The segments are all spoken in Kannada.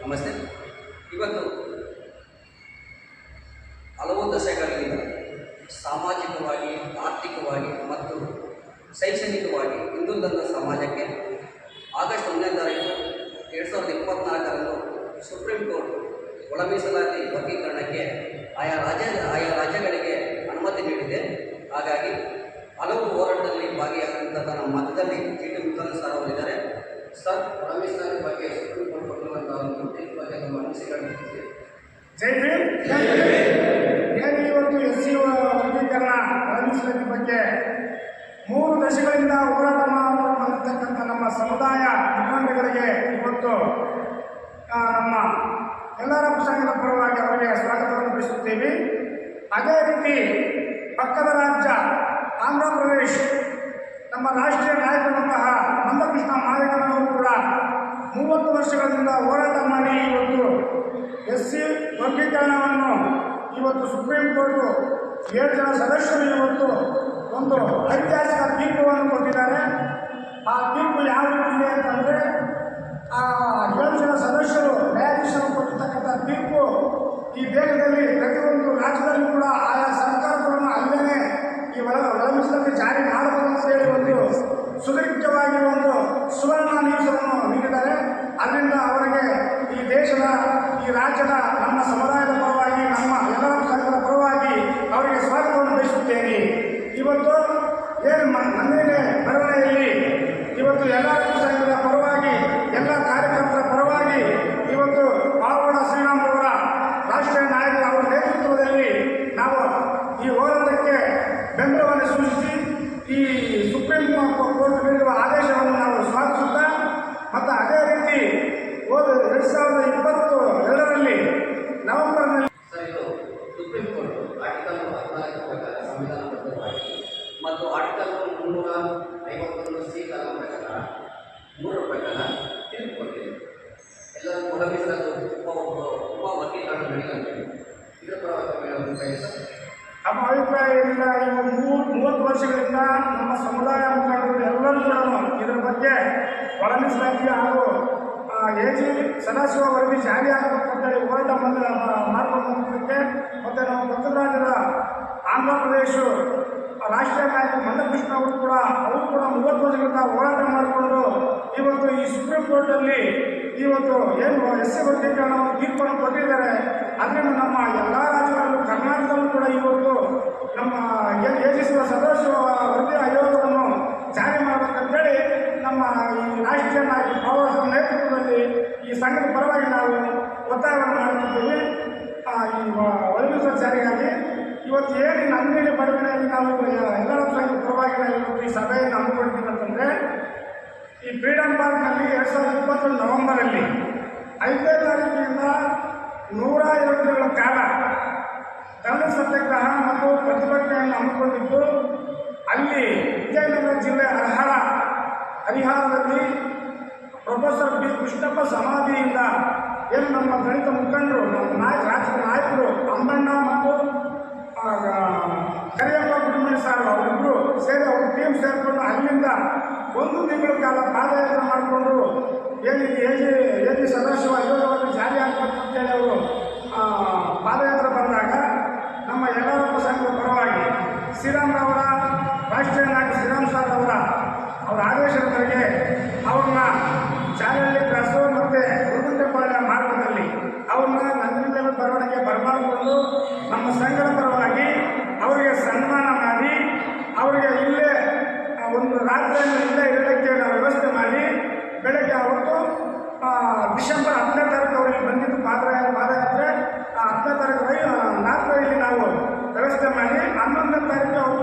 ನಮಸ್ತೆ. ಇವತ್ತು ಹಲವು ದಶಕಗಳಿಂದ ಸಾಮಾಜಿಕವಾಗಿ, ಆರ್ಥಿಕವಾಗಿ ಮತ್ತು ಶೈಕ್ಷಣಿಕವಾಗಿ ಹಿಂದುಳಿದ ಸಮಾಜಕ್ಕೆ ಆಗಸ್ಟ್ 1ನೇ ತಾರೀಕು 2024ರಂದು ಸುಪ್ರೀಂ ಕೋರ್ಟ್ ಒಳ ಮೀಸಲಾತಿ ವರ್ಗೀಕರಣಕ್ಕೆ ಆಯಾ ರಾಜ್ಯಗಳಿಗೆ ಅನುಮತಿ ನೀಡಿದೆ. ಹಾಗಾಗಿ ಹಲವು ಹೋರಾಟದಲ್ಲಿ ಭಾಗಿಯಾದಂತಹ ನಮ್ಮ ಮಧ್ಯದಲ್ಲಿ ಟಿ.ಟಿ. ಮುತ್ತುಸ್ವಾಮಿ ಸರ್ ಅವರಿದ್ದಾರೆ. ಸರ್, ಒಳ ಮೀಸಲಾತಿ ಬಗ್ಗೆ ಸುಪ್ರೀಂ ಕೋರ್ಟ್ ಕೊಟ್ಟಿರುವಂತಹ ಒಂದು ತೀರ್ಪು ಬಗ್ಗೆ ನಮ್ಮ ಅನಿಸಿಕೆ. ಜೈ ಭೀಮ್. ಏನು ಇವತ್ತು SC ವರ್ಗೀಕರಣ ಒಳ ಮೀಸಲಾತಿ ಬಗ್ಗೆ 3 ದಶಕಗಳಿಂದ ಹೋರಾಟ ಮಾಡಿರ್ತಕ್ಕಂಥ ನಮ್ಮ ಸಮುದಾಯ ಮುಖಂಡಗಳಿಗೆ ಇವತ್ತು ನಮ್ಮ ಎಲ್ಲರ ಸಂಘದ ಪರವಾಗಿ ಅವರಿಗೆ ಸ್ವಾಗತವನ್ನು ಬಯಸುತ್ತೇವೆ. ಅದೇ ರೀತಿ ಪಕ್ಕದ ರಾಜ್ಯ ಆಂಧ್ರ ಪ್ರದೇಶ ನಮ್ಮ ರಾಷ್ಟ್ರೀಯ ನಾಯಕರಾದಂತಹ ಮಂದಕೃಷ್ಣ ಮಾದಿಗನವರು ಕೂಡ 30 ವರ್ಷಗಳಿಂದ ಹೋರಾಟ ಮಾಡಿ ಇವತ್ತು SC ವರ್ಗೀಕರಣವನ್ನು ಇವತ್ತು ಸುಪ್ರೀಂ ಕೋರ್ಟು 7 ಜನ ಸದಸ್ಯರು ಇವತ್ತು ಒಂದು ಐತಿಹಾಸಿಕ ತೀರ್ಪನ್ನು ಕೊಟ್ಟಿದ್ದಾರೆ. ಆ ತೀರ್ಪು ಯಾವ ರೀತಿ ಇದೆ ಅಂತಂದರೆ, ಆ 7 ಜನ ಸದಸ್ಯರು ನ್ಯಾಯಾಧೀಶರು ಕೊಟ್ಟಿರ್ತಕ್ಕಂಥ ತೀರ್ಪು ಈ ದೇಶದಲ್ಲಿ ಪ್ರತಿಯೊಂದು ರಾಜ್ಯದಲ್ಲೂ ಕೂಡ ಆಯಾ ಸರ್ಕಾರಗಳನ್ನು ಅಲ್ಲೇ ಈ ಒಳ ಮೀಸಲಾತಿ ಜಾರಿ ಮಾಡಬಹುದು ಅಂತ ಹೇಳಿ ಒಂದು ಸುದೀರ್ಘವಾಗಿ ಒಂದು ಸುವರ್ಣ ನಿಮಿಷವನ್ನು ನೀಡಿದ್ದಾರೆ. ಅದರಿಂದ ಅವರಿಗೆ ಈ ದೇಶದ, ಈ ರಾಜ್ಯದ, ನಮ್ಮ ಸಮುದಾಯದ ಪರವಾಗಿ, ನಮ್ಮ ಎಲ್ಲರ ಸಂಘದ ಪರವಾಗಿ ಅವರಿಗೆ ಸ್ವಾಗತವನ್ನು ಬಯಸುತ್ತೇನೆ. ಇವತ್ತು ಏನು ಮನೆಯ ಬರವಣಿಗೆಯಲ್ಲಿ ಇವತ್ತು ಎಲ್ಲ ಸಂಘದ ಪರವಾಗಿ, ಎಲ್ಲ ಕಾರ್ಯಕರ್ತರ ಪರವಾಗಿ ಇವತ್ತು ಪಾವಗಡ ಶ್ರೀರಾಮರವರ ರಾಷ್ಟ್ರೀಯ ನಾಯಕರ ಅವರ ನೇತೃತ್ವದಲ್ಲಿ ನಾವು ಈ ಹೋರಾಟಕ್ಕೆ ಬೆಂಬಲವನ್ನು ಸೂಚಿಸಿ ಈ ಸುಪ್ರೀಂ ಕೋರ್ಟ್ ನೀಡಿರುವ ಆದೇಶವನ್ನು ನಾವು ಸ್ವಾಗತಿಸುತ್ತಾ, ಮತ್ತು ಅದೇ ರೀತಿ 2022ರಲ್ಲಿ ನವೆಂಬರ್ನಲ್ಲಿ ಸುಪ್ರೀಂ ಕೋರ್ಟ್ ಆರ್ಟಿಕಲ್ 14 ಪ್ರಕಾರ ಸಂವಿಧಾನಬದ್ಧವಾಗಿ ಮತ್ತು ಆರ್ಟಿಕಲ್ 351C ಕಾನೂನು ಪ್ರಕಾರ 3 ಪ್ರಕಾರ ತೀರ್ಪು ಕೊಟ್ಟಿದೆ. ಎಲ್ಲರೂ ಒಳ ಮೀಸಲಾತಿ ಉಪ ವರ್ಗೀಕರಣ ನಡೆಯಲಿದೆ. ಇದರ ಪರವಾಗಿ ನಮ್ಮ ಅಭಿಪ್ರಾಯ ಏನಿಲ್ಲ. ಇವು 30 ವರ್ಷಗಳಿಂದ ನಮ್ಮ ಸಮುದಾಯ ಮುಖಂಡರು ಎಲ್ಲರೂ ಕೂಡ ಇದರ ಬಗ್ಗೆ ಒಳ ಮೀಸಲಾತಿ ಹಾಗೂ AG ಸದಾಶಿವ ವರದಿ ಜಾರಿ ಆಗಬೇಕಂತೇಳಿ ಹೋರಾಟ ಮಾಡಿಕೊಂಡಂತೆ, ಮತ್ತು ನಮ್ಮ ಪಕ್ಕದ ರಾಜ್ಯದ ಆಂಧ್ರ ಪ್ರದೇಶ ರಾಷ್ಟ್ರೀಯ ನಾಯಕ ಮಂದಕೃಷ್ಣ ಅವರು ಕೂಡ 30 ವರ್ಷಗಳಿಂದ ಹೋರಾಟ ಮಾಡಿಕೊಂಡು ಇವತ್ತು ಈ ಸುಪ್ರೀಂ ಕೋರ್ಟಲ್ಲಿ ಇವತ್ತು ಏನು SC ವರ್ಗೀಕರಣವನ್ನು ತೀರ್ಪನ್ನು ಕೊಟ್ಟಿದ್ದಾರೆ. ಅದರಿಂದ ನಮ್ಮ ಎಲ್ಲ ರಾಜ್ಯಗಳಲ್ಲೂ, ಕರ್ನಾಟಕದಲ್ಲೂ ಕೂಡ ಇವತ್ತು ನಮ್ಮ AG ಸದಾಶಿವ ವರದಿ ಆಯೋಗವನ್ನು ಜಾರಿ ಮಾಡಬೇಕಂತೇಳಿ ನಮ್ಮ ಈ ರಾಷ್ಟ್ರೀಯ ನಾಯಕ ಪಾವಗಡ ನೇತೃತ್ವದಲ್ಲಿ ಈ ಸಂಘದ ಪರವಾಗಿ ನಾವು ಒತ್ತಾಯವನ್ನು ಮಾಡುತ್ತಿದ್ದೇವೆ. ಈ ಒಳ ಮೀಸಲಾತಿ ಜಾರಿಗಾಗಿ ಇವತ್ತು ಏನು ನಂದಿನಿ ಬಡವಣೆಯಲ್ಲಿ ನಾವು ಎಲ್ಲರ ಸಂಘದ ಪರವಾಗಿ ನಾವು ಇವತ್ತು ಈ ಸಭೆಯನ್ನು ಹಮ್ಮಿಕೊಂಡಿದ್ದೀವಿ ಅಂತಂದರೆ, ಈ ಫ್ರೀಡಮ್ ಪಾರ್ಕ್ನಲ್ಲಿ 2020 ನವೆಂಬರಲ್ಲಿ 5ನೇ ತಾರೀಕಿನಿಂದ 102 ದಿನಗಳ ಕಾಲ ಧರಣ ಸತ್ಯಾಗ್ರಹ ಮತ್ತು ಪ್ರತಿಭಟನೆಯನ್ನು ಹಮ್ಮಿಕೊಂಡಿದ್ದು, ಅಲ್ಲಿ ವಿಜಯನಗರ ಜಿಲ್ಲೆ ಹರಿಹರದಲ್ಲಿ ಪ್ರೊಫೆಸರ್ B. ಕೃಷ್ಣಪ್ಪ ಸಮಾಧಿಯಿಂದ ಏನು ನಮ್ಮ ದಲಿತ ಮುಖಂಡರು, ನಮ್ಮ ರಾಜ್ಯದ ನಾಯಕರು ಅಂಬಣ್ಣ ಮತ್ತು ಕರಿಯಪ್ಪ ಗುಡಿಮಣಿ ಸಾರು ಅವರಿಬ್ಬರು ಸೇರಿ ಅವ್ರ ಟೀಮ್ ಸೇರಿಕೊಂಡು ಅಲ್ಲಿಂದ 1 ತಿಂಗಳ ಕಾಲ ಪಾದಯಾತ್ರೆ ಮಾಡಿಕೊಂಡು ಏನು AG ಸದಾಶಿವ ಆಯೋಗವನ್ನು ಜಾರಿ ಆಗಬೇಕು ಅಂತೇಳಿ ಅವರು ಪಾದಯಾತ್ರೆ ಬಂದಾಗ ನಮ್ಮ ಯಲ್ಲರಪ್ಪ ಸಂಘದ ಪರವಾಗಿ ಶ್ರೀರಾಮರವರ ರಾಷ್ಟ್ರೀಯ ನಾಯಕ ಶ್ರೀರಾಮ್ ಸಾರ್ ಅವರ ಆದೇಶದ ಮೇರೆಗೆ ಅವ್ರನ್ನ ಚಾಲಲ್ಲಿ ಕ್ರಾಸು ಮತ್ತು ಗುರುಗುಂಟೆಪಾಳ್ಯ ಮಾರ್ಗದಲ್ಲಿ ಅವ್ರನ್ನ ನಂದಿನಿ ಬರವಣಿಗೆ ಬರಮಾಡಿಕೊಂಡು ನಮ್ಮ ಸಂಘದ ಪರವಾಗಿ ಅವರಿಗೆ ಸನ್ಮಾನ ಮಾಡಿ, ಅವರಿಗೆ ಇಲ್ಲೇ ಒಂದು ರಾತ್ರಿಯನ್ನು ಇಲ್ಲೇ ಇರೋದಕ್ಕೆ ನಾವು ವ್ಯವಸ್ಥೆ ಮಾಡಿ, ಬೆಳಗ್ಗೆ ಅವತ್ತು ಡಿಸೆಂಬರ್ 10ನೇ ತಾರೀಕು ಅವರಿಗೆ ಬಂದಿದ್ದು ಪಾದಯಾತ್ರೆ 10ನೇ ತಾರೀಕು ರಾತ್ರಿಯಲ್ಲಿ ನಾವು ವ್ಯವಸ್ಥೆ ಮಾಡಿ 11ನೇ ತಾರೀಕು ಅವರು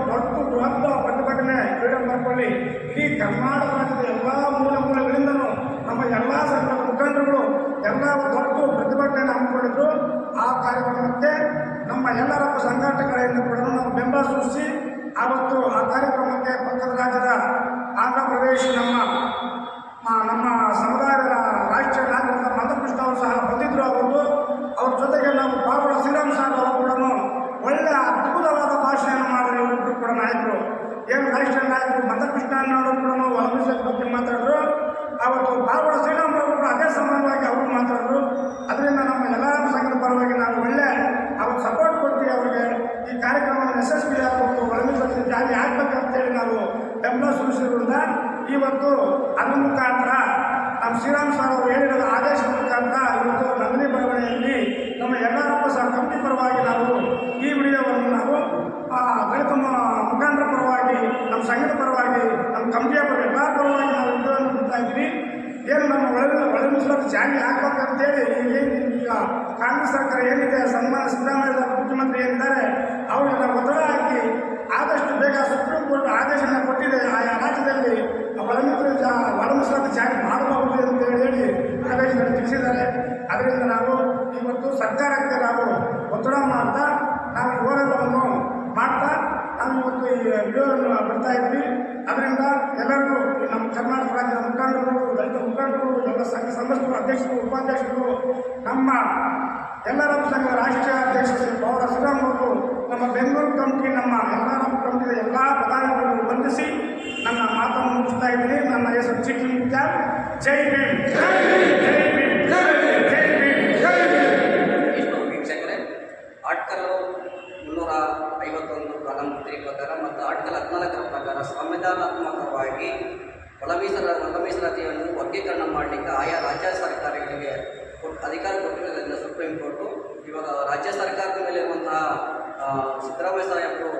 ಬೃಹತ್ ಪ್ರತಿಭಟನೆ ಫ್ರೀಡಮ್ ಪಾರ್ಕ್ನಲ್ಲಿ ಇಡೀ ಕರ್ನಾಟಕ ರಾಜ್ಯದ ಎಲ್ಲ ಮೂಲೆಗಳಿಂದಲೂ ನಮ್ಮ ಎಲ್ಲ ಸಂಘದ ಮುಖಂಡರುಗಳು ಎಲ್ಲ ದೊಡ್ಡ ಪ್ರತಿಭಟನೆಯನ್ನು ಹಮ್ಮಿಕೊಂಡಿದ್ರು. ಆ ಕಾರ್ಯಕ್ರಮಕ್ಕೆ ನಮ್ಮ ಎಲ್ಲರಪ್ಪ ಸಂಘಟನೆಗಳಿಂದ ಕೂಡ ನಾವು ಬೆಂಬಲ ಸೂಚಿಸಿ ಆವತ್ತು ಆ ಕಾರ್ಯಕ್ರಮಕ್ಕೆ ಪಕ್ಕದ ರಾಜ್ಯದ ಆಂಧ್ರ ಪ್ರದೇಶ ನಮ್ಮ ಸಮುದಾಯದ ರಾಷ್ಟ್ರೀಯ ನಾಯಕರಾದ ಮಂದಕೃಷ್ಣ ಅವರು ಸಹ ಬಂದಿದ್ದರು. ಅವ್ರ ಜೊತೆಗೆ ನಾವು ಪಾವಗಡ ಶ್ರೀರಾಮ್ ಸಾರ್ ಅವರು ಕೂಡ ಒಳ್ಳೆಯ ಅದ್ಭುತವಾದ ಭಾಷೆಯನ್ನು ಮಾಡಿದ್ರು. ಇವರಿಬ್ಬರು ಕೂಡ ನಾಯಕರು, ಏನು ರಾಷ್ಟ್ರೀಯ ನಾಯಕರು ಮಂದಕೃಷ್ಣ ಅವರು ಕೂಡ ಒಳ ಮೀಸಲಾತಿ ಬಗ್ಗೆ ಮಾತಾಡಿದ್ರು. ಅವತ್ತು ಪಾವಗಡ ಶ್ರೀರಾಮ್ ಅವರು ಕೂಡ ಅದೇ ಸಮಾನವಾಗಿ ಅವರು ಮಾತಾಡಿದ್ರು. ಇವತ್ತು ಅದ್ರ ಮುಖಾಂತರ ನಮ್ಮ ಶ್ರೀರಾಮ್ ಸರ್ ಅವರು ಹೇಳಿದ ಆದೇಶದ ಮುಖಾಂತರ ಇವತ್ತು ನಂದಿನಿ ಬಡಾವಣೆಯಲ್ಲಿ ನಮ್ಮ ಯಲ್ಲಾರಪ್ಪ ಸರ್ ಕಮಿಟಿ ಪರವಾಗಿ ನಾವು ಈ ವಿಡಿಯೋವನ್ನು ನಾವು ದಲಿತ ಮುಖಂಡರ ಪರವಾಗಿ ನಮ್ಮ ಸಂಘದ ಪರವಾಗಿ ನಮ್ಮ ಕಮಿಟಿಯ ಪರವಾಗಿ ಎಲ್ಲರ ಪರವಾಗಿ ನಾವು ವಿಡಿಯೋವನ್ನು ಬಿಡ್ತಾ ಇದ್ದೀವಿ. ಏನು ನಮ್ಮ ಒಳ ಮೀಸಲಾತಿ ಜಾರಿ ಆಗ್ಬೇಕಂತೇಳಿ ಈಗ ಕಾಂಗ್ರೆಸ್ ಸರ್ಕಾರ ಏನಿದೆ ಸನ್ಮಾನ ಸಿದ್ದರಾಮಯ್ಯ ಮುಖ್ಯಮಂತ್ರಿ ಏನಿದ್ದಾರೆ ಅವರೆಲ್ಲ ಒತ್ತಡ ಹಾಕಿ ಆದಷ್ಟು ಬೇಗ ಸುಪ್ರೀಂ ಕೋರ್ಟ್ ಆದೇಶನ ಕೊಟ್ಟಿದೆ ಆಯಾ ರಾಜ್ಯದಲ್ಲಿ ಒಳ ಮೀಸಲಾತಿ ಜಾರಿ ಮಾಡಬಹುದು ಅಂತ ಹೇಳಿ ಆದೇಶದಲ್ಲಿ ತಿಳಿಸಿದ್ದಾರೆ. ಅದರಿಂದ ನಾವು ಇವತ್ತು ಸರ್ಕಾರಕ್ಕೆ ನಾವು ಒತ್ತಡ ಮಾಡ್ತಾ ನಾವು ಈ ಹೋರಾಟವನ್ನು ಮಾಡ್ತಾ ನಾವು ಇವತ್ತು ಈ ವಿಡಿಯೋವನ್ನು ಬಿಡ್ತಾ ಇದ್ವಿ. ಅದರಿಂದ ಎಲ್ಲರಿಗೂ ನಮ್ಮ ಕರ್ನಾಟಕ ರಾಜ್ಯದ ಮುಖಂಡರು, ದಲಿತ ಮುಖಂಡರು, ಎಲ್ಲ ಸಂಘ ಸಂಸ್ಥೆಗಳು, ಅಧ್ಯಕ್ಷರು, ಉಪಾಧ್ಯಕ್ಷರು, ನಮ್ಮ ಎಲ್ಲರ ಸಂಘದ ರಾಷ್ಟ್ರೀಯ ಅಧ್ಯಕ್ಷ ಶ್ರೀ ಪೌರ ಶ್ರೀರಾಮ್ ಅವರು, ನಮ್ಮ ಬೆಂಗಳೂರು ಕಮಿಟಿ, ನಮ್ಮ ಎಲ್ಲರ ಕಮಿಟಿಯ ಎಲ್ಲ ಪದಾಧಿಕಾರಿಗಳನ್ನು ವಂದಿಸಿ ನನ್ನ ಮಾತನ್ನು ಮುಗಿಸ್ತಾ ಇದ್ದೀನಿ. ನನ್ನ ಹೆಸರು ಚಿಕ್ಕಿ ಮುಖ್ಯ. ಜೈ ಭೀಮ್, ಜೈ ಭೀಮ್, ಜೈ ಭೀಮ್, ಜೈ ಭೀಮ್. ಇಷ್ಟು ವೀಕ್ಷಕರೇ, ಆರ್ಟಿಕಲ್ 351 ಕಾಲಂ 3 ಪ್ರಕಾರ ಮತ್ತು ಆರ್ಟಿಕಲ್ 14 ಪ್ರಕಾರ ಸಂವಿಧಾನಾತ್ಮಕವಾಗಿ ಒಳ ಮೀಸಲಾತಿಯನ್ನು ವರ್ಗೀಕರಣ ಮಾಡಲಿಕ್ಕೆ ಆಯಾ ರಾಜ್ಯ ಸರ್ಕಾರಗಳಿಗೆ ಅಧಿಕಾರ ಕೊಟ್ಟಿರೋದ್ರಿಂದ ಸುಪ್ರೀಂ ಕೋರ್ಟು ಇವಾಗ ರಾಜ್ಯ ಸರ್ಕಾರದ ಮೇಲೆ ಇರುವಂತಹ ಸಿದ್ದರಾಮಯ್ಯ ಸಾಹೇಬರು